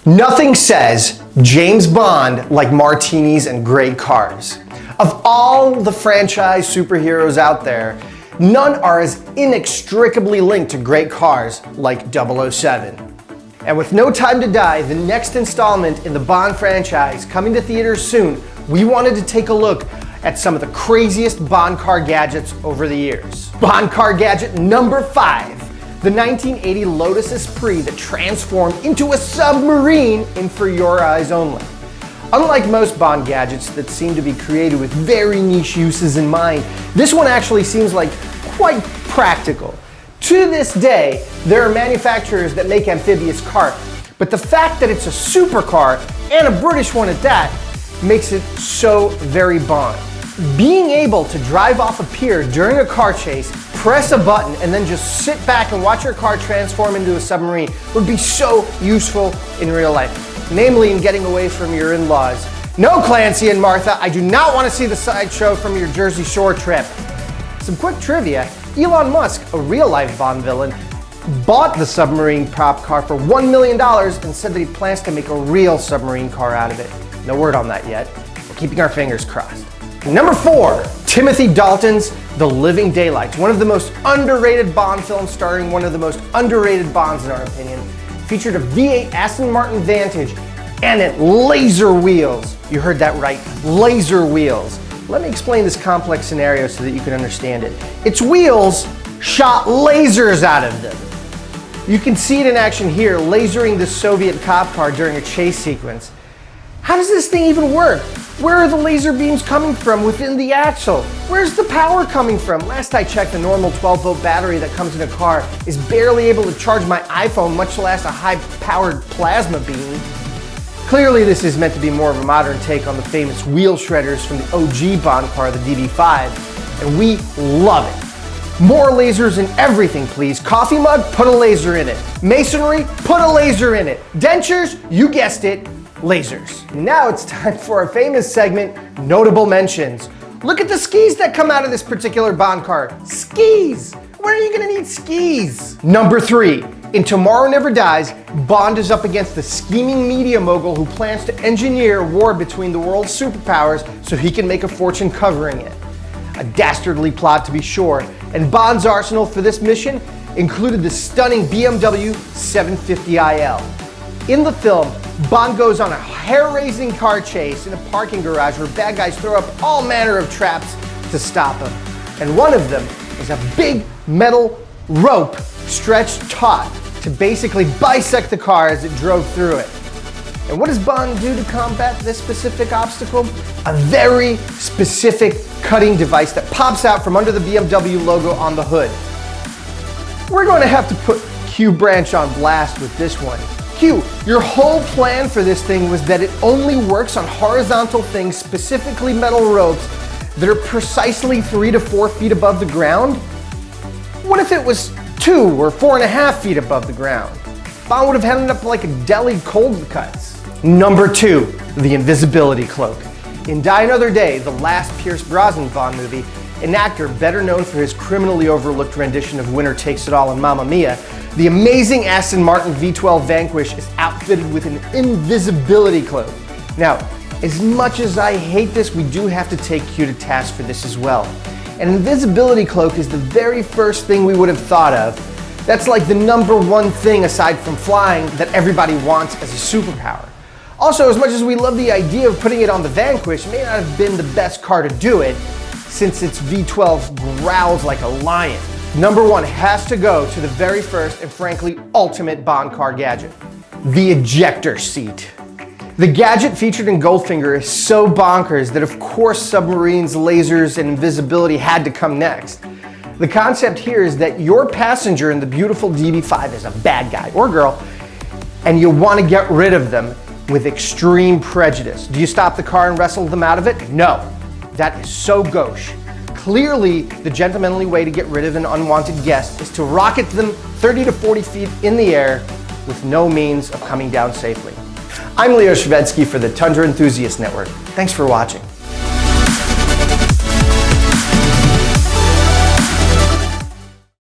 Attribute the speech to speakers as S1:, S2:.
S1: Nothing says James Bond like martinis and great cars. Of all the franchise superheroes out there, none are as inextricably linked to great cars like 007. And with No Time to Die, the next installment in the Bond franchise coming to theaters soon, we wanted to take a look at some of the craziest Bond car gadgets over the years. Bond car gadget number 5. The 1980 Lotus Esprit that transformed into a submarine in For Your Eyes Only. Unlike most Bond gadgets that seem to be created with very niche uses in mind, this one actually seems like quite practical. To this day, there are manufacturers that make Amphibious Cart, but the fact that it's a supercar, and a British one at that, makes it so very Bond. Being able to drive off a pier during a car chase, press a button, and then just sit back and watch your car transform into a submarine would be so useful in real life, namely in getting away from your in-laws. No, Clancy and Martha, I do not want to see the sideshow from your Jersey Shore trip. Some quick trivia, Elon Musk, a real-life Bond villain, bought the submarine prop car for $1 million and said that he plans to make a real submarine car out of it. No word on that yet. We're keeping our fingers crossed. Number 4, Timothy Dalton's The Living Daylights, one of the most underrated Bond films starring one of the most underrated Bonds in our opinion. Featured a V8 Aston Martin Vantage and it laser wheels. You heard that right, laser wheels. Let me explain this complex scenario so that you can understand it. Its wheels shot lasers out of them. You can see it in action here, lasering the Soviet cop car during a chase sequence. How does this thing even work? Where are the laser beams coming from within the axle? Where's the power coming from? Last I checked, the normal 12-volt battery that comes in a car is barely able to charge my iPhone, much less a high-powered plasma beam. Clearly, this is meant to be more of a modern take on the famous wheel shredders from the OG Bond car, the DB5, and we love it. More lasers in everything, please. Coffee mug? Put a laser in it. Masonry? Put a laser in it. Dentures? You guessed it. Lasers. Now it's time for our famous segment, Notable Mentions. Look at the skis that come out of this particular Bond car. Skis! When are you gonna need skis? Number 3, in Tomorrow Never Dies, Bond is up against the scheming media mogul who plans to engineer a war between the world's superpowers so he can make a fortune covering it. A dastardly plot to be sure, and Bond's arsenal for this mission included the stunning BMW 750iL. In the film, Bond goes on a hair-raising car chase in a parking garage where bad guys throw up all manner of traps to stop him. And one of them is a big metal rope stretched taut to basically bisect the car as it drove through it. And what does Bond do to combat this specific obstacle? A very specific cutting device that pops out from under the BMW logo on the hood. We're going to have to put Q Branch on blast with this one. Q, your whole plan for this thing was that it only works on horizontal things, specifically metal ropes, that are precisely 3 to 4 feet above the ground? What if it was 2 or 4.5 feet above the ground? Bond would have ended up like a deli cold cuts. Number 2, the Invisibility Cloak. In Die Another Day, the last Pierce Brosnan Bond movie, an actor better known for his criminally overlooked rendition of Winner Takes It All and Mamma Mia, the amazing Aston Martin V12 Vanquish is outfitted with an invisibility cloak. Now, as much as I hate this, we do have to take Q to task for this as well. An invisibility cloak is the very first thing we would have thought of. That's like the number 1 thing aside from flying that everybody wants as a superpower. Also, as much as we love the idea of putting it on the Vanquish, it may not have been the best car to do it, since its V12 growls like a lion. Number 1 has to go to the very first and frankly ultimate Bond car gadget, the Ejector Seat. The gadget featured in Goldfinger is so bonkers that of course submarines, lasers, and invisibility had to come next. The concept here is that your passenger in the beautiful DB5 is a bad guy or girl, and you want to get rid of them with extreme prejudice. Do you stop the car and wrestle them out of it? No. That is so gauche. Clearly, the gentlemanly way to get rid of an unwanted guest is to rocket them 30 to 40 feet in the air with no means of coming down safely. I'm Leo Shvedsky for the Tundra Enthusiast Network. Thanks for watching.